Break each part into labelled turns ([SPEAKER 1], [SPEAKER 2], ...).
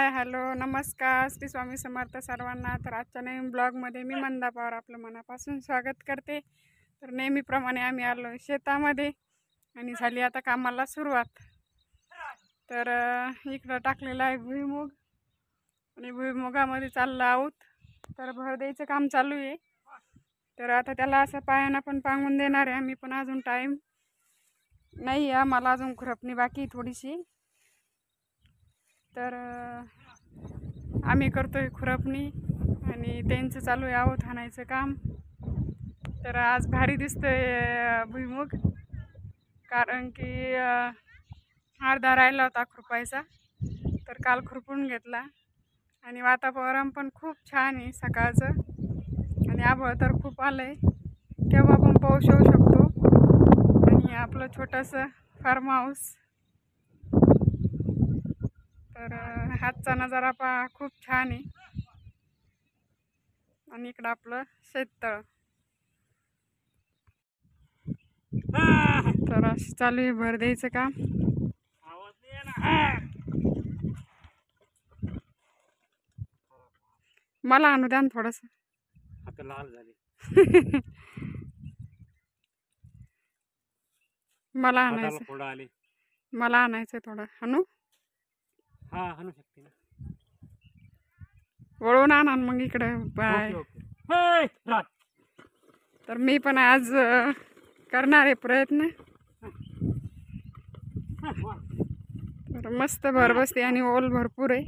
[SPEAKER 1] Hi hello नमस्कार श्री स्वामी समर्थ सर्वांना। तर आजच्या नवीन ब्लॉगमध्ये मी मंदा पवार आपलं मनापासून स्वागत करते। तर नेहमीप्रमाणे आम्ही आलो शेतामध्ये आणि झाली आता कामाला सुरुवात। तर इकडं टाकलेला आहे भुईमुग आणि भुईमुगामध्ये चाललं आहोत। तर भर द्यायचं काम चालू आहे। तर आता त्याला असं पायानं पण पांगून देणार आहे आम्ही, पण अजून टाईम नाही आहे, मला अजून खुरपणी बाकी थोडीशी। तर आम्ही करतोय खुरपणी आणि त्यांचं चालू आहे आवत हाणायचं काम। तर आज भारी दिसतोय भुईमुग, कारण की अर्धा राहिला होता खुरपायचा, तर काल खुरपून घेतला। आणि वातावरण पण खूप छान आहे सकाळचं, आणि आभाळ तर खूप आलंय, तेव्हा पण पाऊस येऊ शकतो। आणि आपलं छोटंसं फार्म हाऊस। तर हातचा नजारा पहा खूप छान आहे। आणि इकडं आपलं शेततळ। तर असं चालू आहे भर द्यायचं काम। मला आणू द्या ना थोडंसं,
[SPEAKER 2] आता लाल झाली।
[SPEAKER 1] मला
[SPEAKER 2] हाताला
[SPEAKER 1] आणायचं,
[SPEAKER 2] फोड आले।
[SPEAKER 1] मला आणायचं थोडं आणू।
[SPEAKER 2] हा आणू शकते ना,
[SPEAKER 1] वळून आणा मग इकडे बाय।
[SPEAKER 2] ओके हे राज
[SPEAKER 1] तर मी पण आज करणार आहे प्रयत्न। तर मस्त भर बसते आणि ओल भरपूर आहे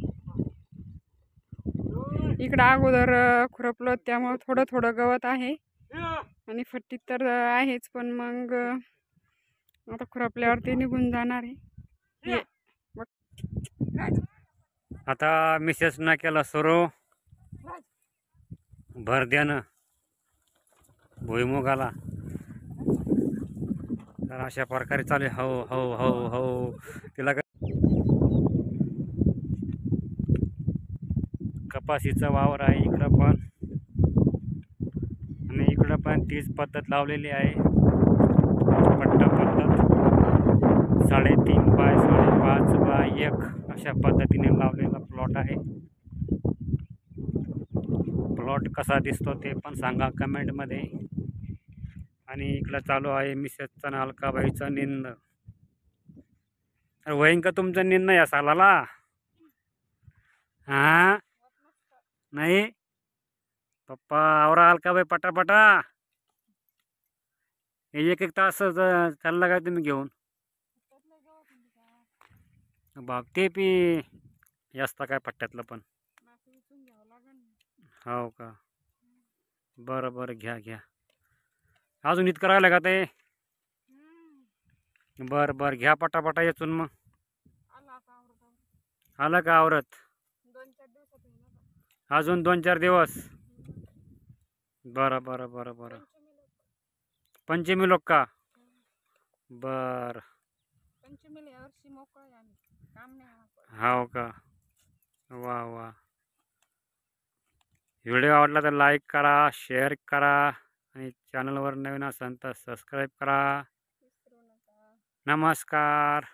[SPEAKER 1] इकडं। अगोदर खुरपलं त्यामुळे थोडं थोडं गवत आहे आणि फट्टी तर आहेच, पण मग आता खुरपल्यावर ते निघून जाणार आहे।
[SPEAKER 2] आता मिसेस ना केला सुरू भर द्यानं भुईमुगाला। तर अशा प्रकारे चालू आहे, हो हो हो हो तिला कपाशीचा वावर आहे इकडं पण, आणि इकडं पण तीच पद्धत लावलेली आहे, पट्टा पद्धत 3.5 बाय 5.5 बाय 1 अशा पद्धतीने लावलेला प्लॉट आहे। प्लॉट कसा दिसतो ते पण सांगा कमेंटमध्ये। आणि इकडं चालू आहे मिसेसचा आणि अलकाबाईचा निंद। वहीन का तुमचं निंद या सालाला? हा नाही पप्पा आवरा अलकाबाई पटापटा, एक एक तास चालला काय तुम्ही घेऊन? बाप ते पी जास्त काय पट्ट्यातलं पण, हो का? बरं बरं घ्या घ्या, अजून इतकं राहिलं का ते? बरं बरं घ्या पटापटा येचून मग। आलं का आवरत? अजून 2-4 दिवस। बरं बरं बरं बरं, पंचमी लोक का? बर हो का? वा वा, व्हिडिओ आवडला तर लाईक करा, शेअर करा, आणि चॅनलवर नवीन असाल तर सबस्क्राईब करा। नमस्कार।